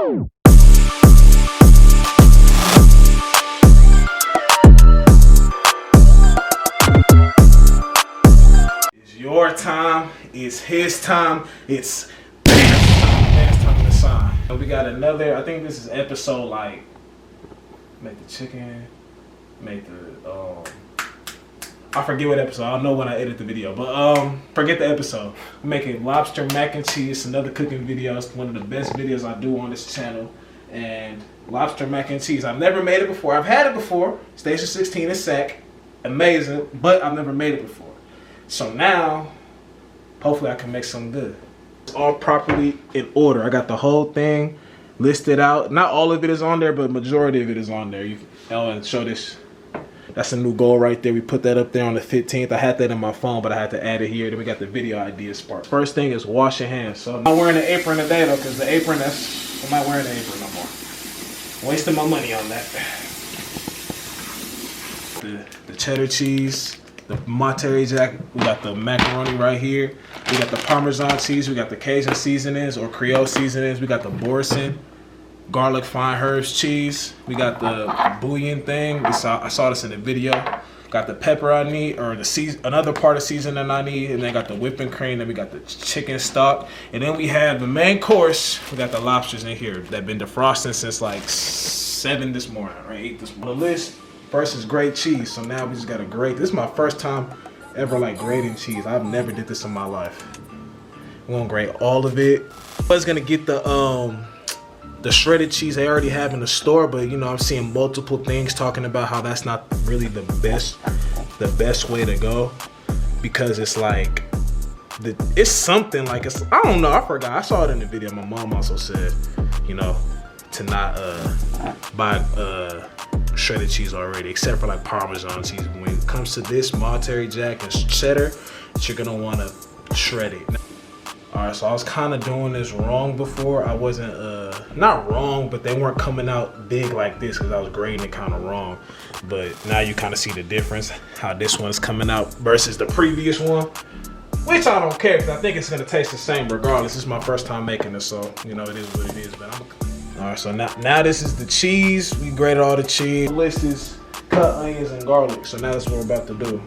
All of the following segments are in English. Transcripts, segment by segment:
It's your time, it's his time, it's Bam's time to shine. And we got another, I think this is episode like, make the chicken, make the, I forget what episode, I'll know when I edit the video, but forget the episode. We're making lobster mac and cheese, another cooking video. It's one of the best videos I do on this channel. And lobster mac and cheese, I've never made it before. I've had it before, Station 16 in Sac, amazing, but I've never made it before. So now, hopefully I can make some good. It's all properly in order. I got the whole thing listed out. Not all of it is on there, but majority of it is on there. I'll show this. That's a new goal right there. We put that up there on the 15th. I had that in my phone, but I had to add it here. Then we got the video ideas part. First thing is wash your hands. So I'm not wearing an apron today though, because the apron, I'm not wearing the apron no more. Wasting my money on that. The cheddar cheese, the Monterey Jack, we got the macaroni right here. We got the Parmesan cheese, we got the Cajun seasonings or Creole seasonings. We got the Boursin garlic fine herbs cheese. We got the bouillon thing. I saw this in the video. Got the pepper I need, or the another part of seasoning I need, and then got the whipping cream. Then we got the chicken stock, and then we have the main course. We got the lobsters in here that been defrosting since like 7 this morning, or 8 this morning. The list first is grate cheese. So now we just got to grate. This is my first time ever like grating cheese. I've never did this in my life. We're gonna grate all of it. I was gonna get the shredded cheese they already have in the store, but you know, I'm seeing multiple things talking about how that's not really the best way to go, because it's like it's something like it's, I don't know, I forgot. I saw it in the video. My mom also said, you know, to not buy shredded cheese already, except for like Parmesan cheese. When it comes to this Monterey Jack and cheddar, you're gonna want to shred it. Alright, so I was kind of doing this wrong before. I wasn't, not wrong, but they weren't coming out big like this because I was grading it kind of wrong. But now you kind of see the difference, how this one's coming out versus the previous one. Which I don't care, because I think it's going to taste the same regardless. This is my first time making this, so, you know, it is what it is. But alright, so now this is the cheese. We grated all the cheese. The list is cut onions and garlic, so now that's what we're about to do.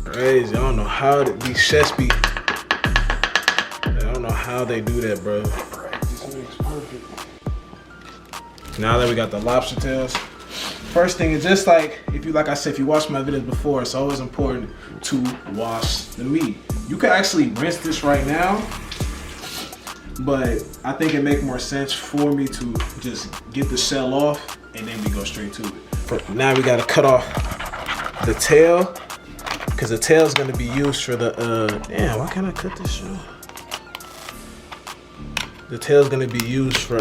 Crazy. I don't know how these chefs be. I don't know how they do that, bro. Practice makes perfect. Now that we got the lobster tails, first thing is just like like I said, if you watched my videos before, it's always important to wash the meat. You can actually rinse this right now, but I think it makes more sense for me to just get the shell off and then we go straight to it. Now we gotta cut off the tail, because the tail is going to be used for the, damn, why can't I cut this shit? The tail is going to be used for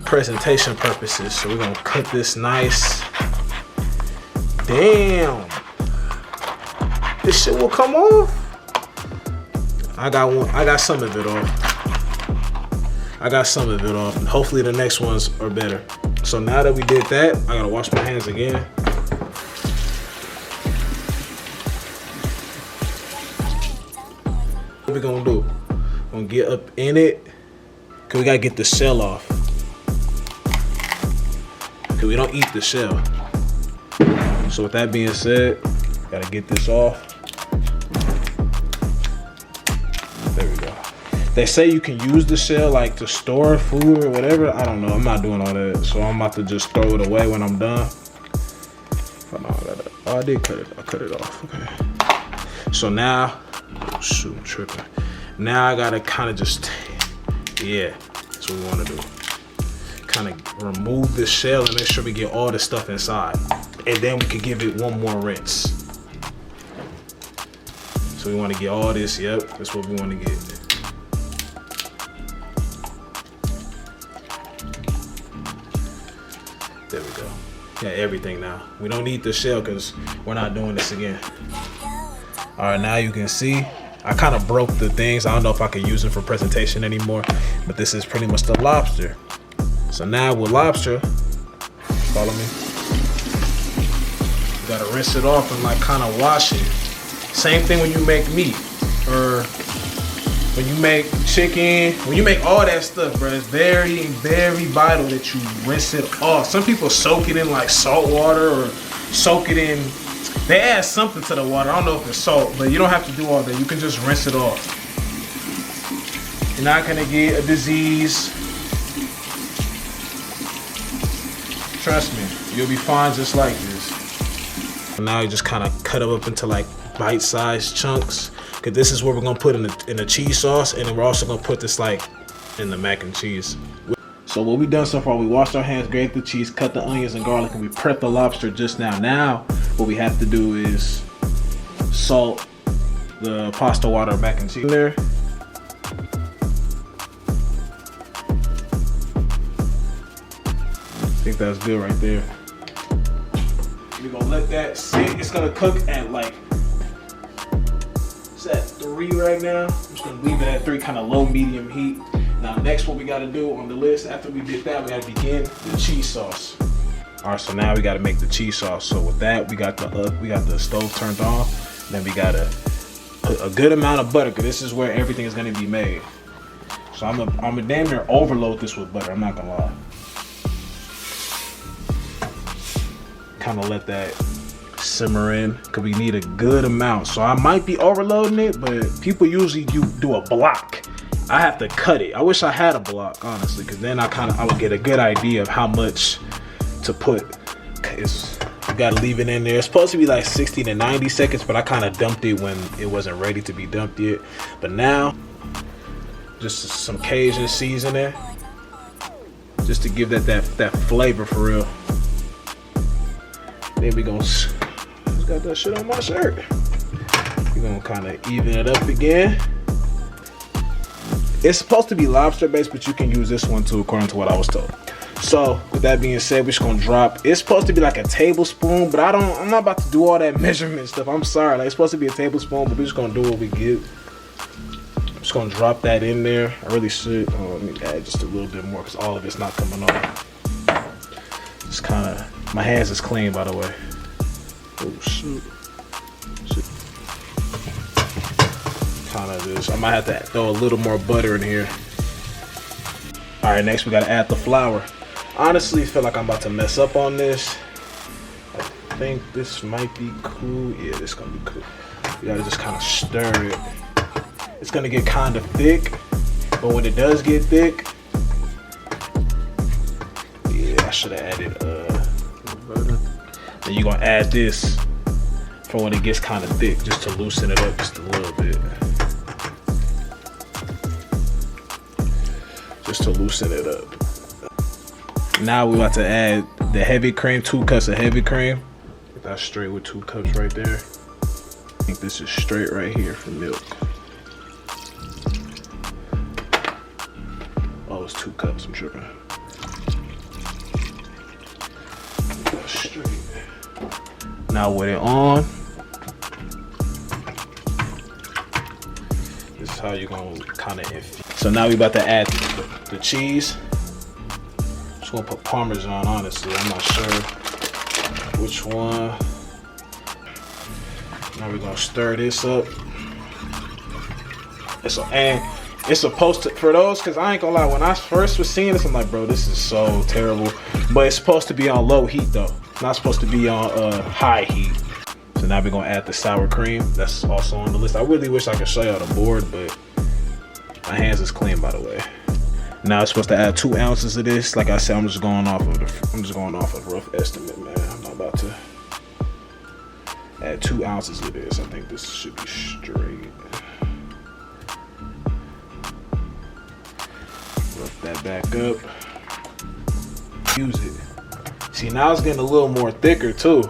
presentation purposes. So we're going to cut this nice. Damn. This shit will come off. I got some of it off. I got some of it off. And hopefully the next ones are better. So now that we did that, I got to wash my hands again. What we gonna do? We're gonna get up in it, cause we gotta get the shell off. Cause we don't eat the shell. So with that being said, gotta get this off. There we go. They say you can use the shell like to store food or whatever. I don't know. I'm not doing all that, so I'm about to just throw it away when I'm done. Oh, I did cut it. I cut it off. Okay. So now. Shoot, I'm tripping. Now I gotta kind of just, yeah, that's what we want to do. Kind of remove the shell and make sure we get all the stuff inside. And then we can give it one more rinse. So we want to get all this, yep, that's what we want to get. There we go. Got everything now. We don't need the shell because we're not doing this again. All right, now you can see I kind of broke the things. I don't know if I can use them for presentation anymore, but this is pretty much the lobster. So now with lobster, follow me. You gotta rinse it off and like kind of wash it. Same thing when you make meat or when you make chicken, when you make all that stuff, bro. It's very, very vital that you rinse it off. Some people soak it in like salt water or soak it in, they add something to the water. I don't know if it's salt, but you don't have to do all that. You can just rinse it off. You're not gonna get a disease. Trust me, you'll be fine just like this. Now you just kind of cut them up into like bite-sized chunks. Cause this is what we're gonna put in the cheese sauce, and then we're also gonna put this like in the mac and cheese. So what we done so far, we washed our hands, grated the cheese, cut the onions and garlic, and we prepped the lobster just now. Now what we have to do is salt the pasta water mac and cheese in there. I think that's good right there. We're gonna let that sit. It's gonna cook at like, it's at 3 right now. I'm just gonna leave it at 3, kind of low medium heat. Now next, what we gotta do on the list after we did that, we gotta begin the cheese sauce. All right, so now we gotta make the cheese sauce. So with that, we got the stove turned on. Then we gotta put a good amount of butter, because this is where everything is gonna be made. So I'm gonna damn near overload this with butter. I'm not gonna lie. Kind of let that simmer in, because we need a good amount. So I might be overloading it, but people usually do a block. I have to cut it. I wish I had a block, honestly, because then I would get a good idea of how much to put. You gotta leave it in there. It's supposed to be like 60 to 90 seconds, but I kind of dumped it when it wasn't ready to be dumped yet. But now, just some Cajun seasoning, just to give that flavor for real. Then we gonna, just got that shit on my shirt. We're gonna kind of even it up again. It's supposed to be lobster based, but you can use this one too, according to what I was told. So with that being said, we're just gonna drop. It's supposed to be like a tablespoon, but I'm not about to do all that measurement stuff. I'm sorry, like it's supposed to be a tablespoon, but we're just gonna do what we get. I'm just gonna drop that in there. I really should. Let me add just a little bit more, because all of it's not coming off. Just kind of. My hands is clean, by the way. Oh shoot. Kind of just, I might have to throw a little more butter in here. All right, next we gotta add the flour. Honestly, I feel like I'm about to mess up on this. I think this might be cool. Yeah, this is gonna be cool. You gotta just kind of stir it. It's gonna get kind of thick, but when it does get thick, yeah, I should have added butter. Then you're gonna add this for when it gets kind of thick, just to loosen it up just a little bit. Just to loosen it up. Now we're about to add the heavy cream, 2 cups of heavy cream. That's straight with 2 cups right there. I think this is straight right here for milk. Oh, it's 2 cups, I'm tripping. Straight. Now with it on, this is how you're gonna kind of infuse. So now we about to add the cheese. Just gonna put Parmesan, honestly. I'm not sure which one. Now we're gonna stir this up. And it's supposed to, for those, because I ain't gonna lie, when I first was seeing this, I'm like, bro, this is so terrible. But it's supposed to be on low heat though. It's not supposed to be on high heat. So now we're gonna add the sour cream. That's also on the list. I really wish I could show y'all the board, but my hands is clean, by the way. Now it's supposed to add 2 ounces of this. Like I said, I'm just going off of a rough estimate, man. I'm not about to add 2 ounces of this. I think this should be straight. Rough that back up. Use it. See, now it's getting a little more thicker too.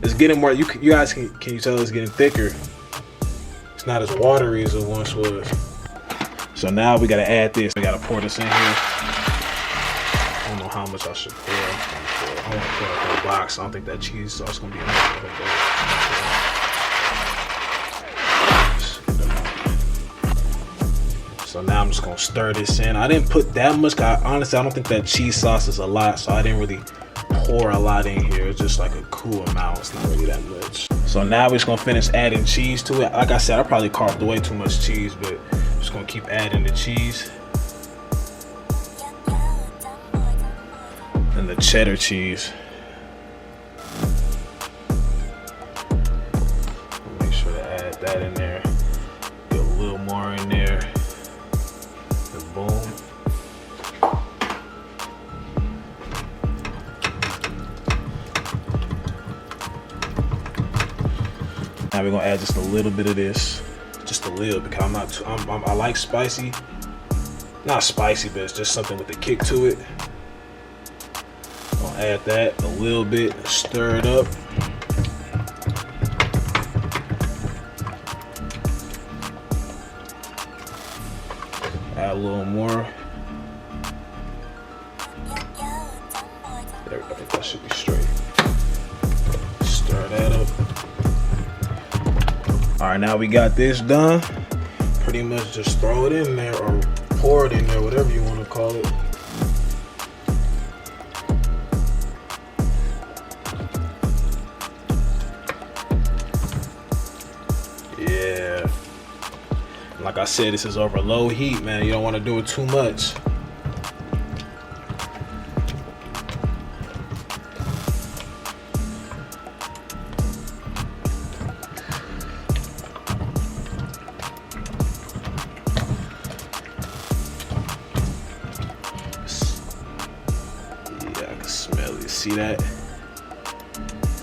It's getting more. You guys can you tell it's getting thicker? It's not as watery as it once was. So now we gotta add this. We gotta pour this in here. I don't know how much I should pour. I want to pour a whole box. I don't think that cheese sauce is gonna be enough. now I'm just gonna stir this in. I didn't put that much. Honestly, I don't think that cheese sauce is a lot, so I didn't really pour a lot in here. It's just like a cool amount. It's not really that much. So now we're just gonna finish adding cheese to it. Like I said, I probably carved away too much cheese, but I'm just gonna keep adding the cheese. And the cheddar cheese. Make sure to add that in there. Get a little more in there. And boom. Now we're gonna add just a little bit of this, just a little, because I'm not too, I like spicy, not spicy, but it's just something with a kick to it. Gonna add that a little bit, stir it up. Add a little more. There we go. I think that should be straight. Stir that up. All right, now we got this done. Pretty much just throw it in there or pour it in there, whatever you want to call it. Yeah. Like I said, this is over low heat, man. You don't want to do it too much. Smell it, see that?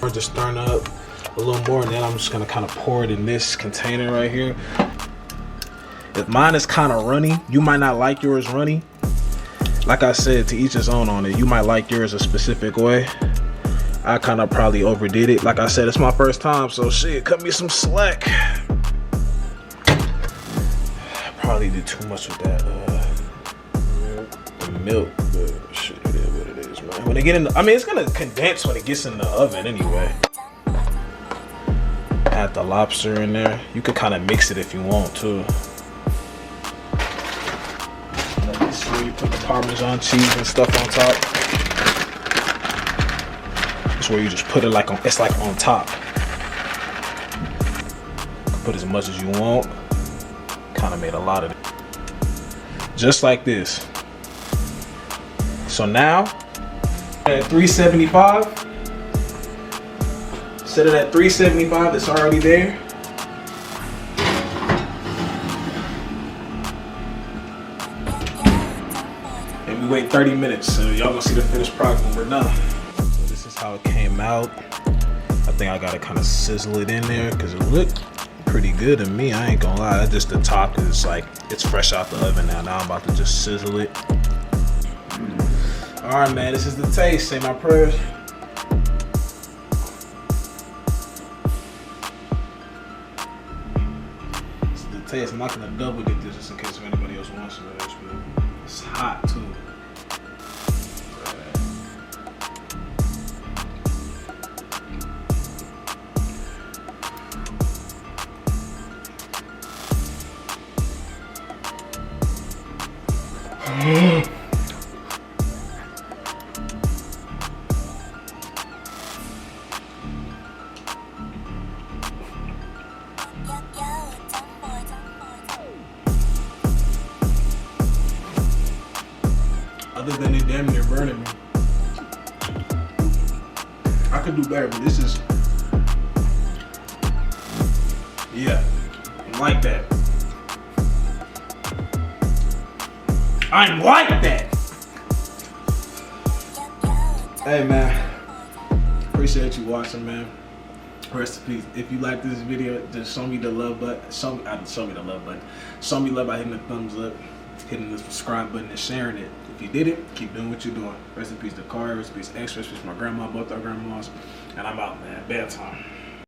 We're just stirring up a little more, and then I'm just gonna kind of pour it in this container right here. If mine is kind of runny, you might not like yours runny. Like I said, to each his own on it. You might like yours a specific way. I kind of probably overdid it. Like I said, it's my first time, so shit, cut me some slack. I probably did too much with that the milk, but shit, it is what it is, man. When they get in the, I mean, it's gonna condense when it gets in the oven anyway. Add the lobster in there. You could kind of mix it if you want to. This is where you put the Parmesan cheese and stuff on top. It's where you just put it like on, it's like on top. Put as much as you want. Kind of made a lot of it. Just like this. So now, at 375, set it at 375, it's already there. And we wait 30 minutes, so y'all gonna see the finished product when we're done. So this is how it came out. I think I gotta kind of sizzle it in there because it looked pretty good to me, I ain't gonna lie. That's just the top, cause it's like, it's fresh out the oven now. Now I'm about to just sizzle it. All right, man, this is the taste. Say my prayers. This is the taste. I'm not gonna double get this just in case if anybody else wants some of this, but it's hot too. Other than it damn near burning me. I could do better, but this is, yeah, I'm like that. I'm like that. Hey man, appreciate you watching, man. Rest in peace. If you like this video, just show me the love button. Show me the love button. Show me love by hitting the thumbs up, hitting the subscribe button, and sharing it. If you did it, keep doing what you're doing. Rest in peace to Car, rest in peace X, rest in peace my grandma, both our grandmas. And I'm out, man. BamTime.